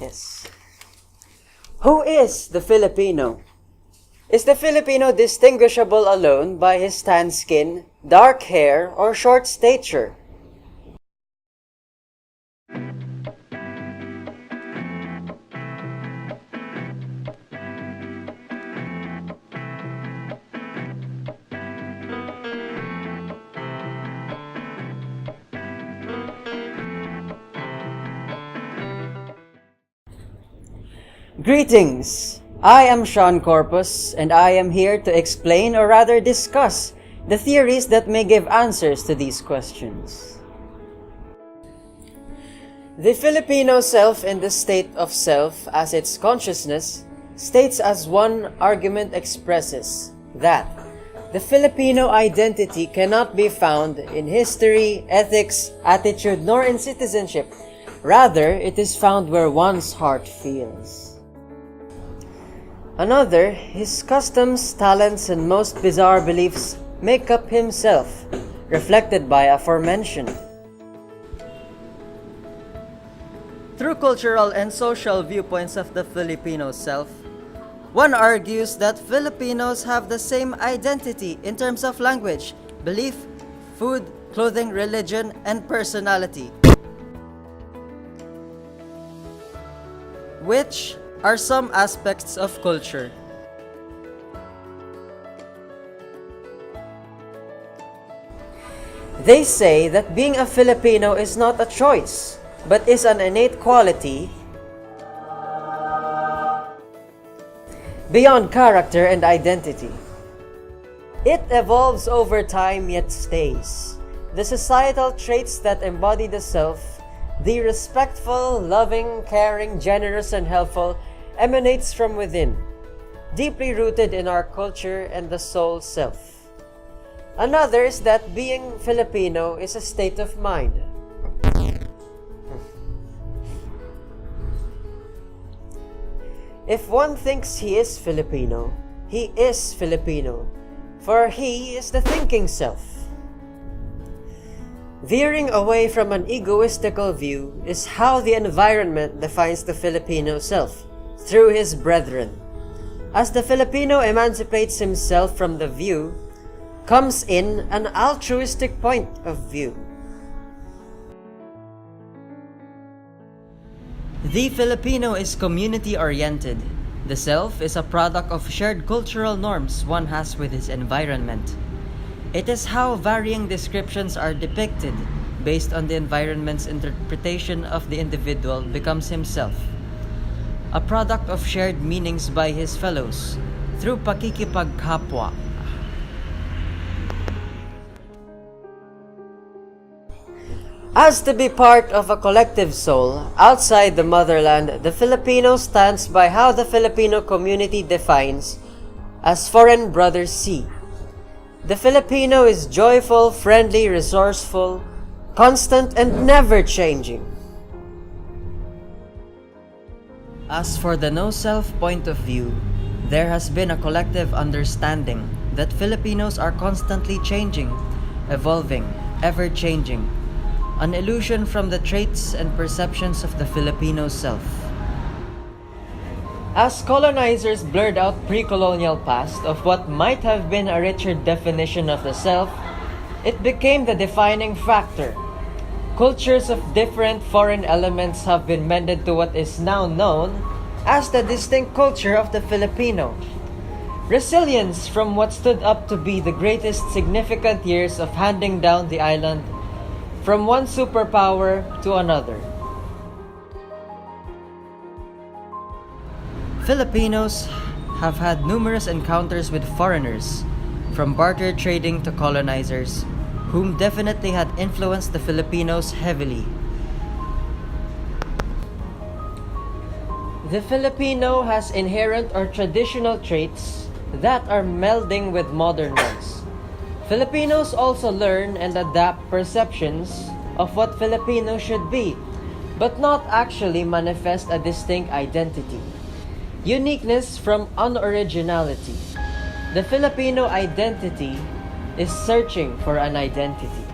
Yes. Who is the Filipino? Is the Filipino distinguishable alone by his tan skin, dark hair, or short stature? Greetings! I am Sean Corpus, and I am here to explain or rather discuss the theories that may give answers to these questions. The Filipino self in the state of self as its consciousness states as one argument expresses that the Filipino identity cannot be found in history, ethics, attitude, nor in citizenship. Rather, it is found where one's heart feels. Another, his customs, talents, and most bizarre beliefs make up himself, reflected by aforementioned. Through cultural and social viewpoints of the Filipino self, one argues that Filipinos have the same identity in terms of language, belief, food, clothing, religion, and personality, which are some aspects of culture. They say that being a Filipino is not a choice, but is an innate quality beyond character and identity. It evolves over time yet stays. The societal traits that embody the self, the respectful, loving, caring, generous, and helpful, emanates from within, deeply rooted in our culture and the soul self. Another is that being Filipino is a state of mind. If one thinks he is Filipino, he is Filipino, for he is the thinking self. Veering away from an egoistical view is how the environment defines the Filipino self, through his brethren. As the Filipino emancipates himself from the view, comes in an altruistic point of view. The Filipino is community-oriented. The self is a product of shared cultural norms one has with his environment. It is how varying descriptions are depicted based on the environment's interpretation of the individual becomes himself. A product of shared meanings by his fellows through pakikipagkapwa. As to be part of a collective soul outside the motherland, the Filipino stands by how the Filipino community defines as foreign brothers see. The Filipino is joyful, friendly, resourceful, constant, and never changing. As for the no-self point of view, there has been a collective understanding that Filipinos are constantly changing, evolving, ever-changing, an illusion from the traits and perceptions of the Filipino self. As colonizers blurred out pre-colonial past of what might have been a richer definition of the self, it became the defining factor. Cultures of different foreign elements have been mended to what is now known as the distinct culture of the Filipino. Resilience from what stood up to be the greatest significant years of handing down the island from one superpower to another. Filipinos have had numerous encounters with foreigners, from barter trading to colonizers, whom definitely had influenced the Filipinos heavily. The Filipino has inherent or traditional traits that are melding with modern ones. Filipinos also learn and adapt perceptions of what Filipino should be, but not actually manifest a distinct identity. Uniqueness from unoriginality. The Filipino identity is searching for an identity.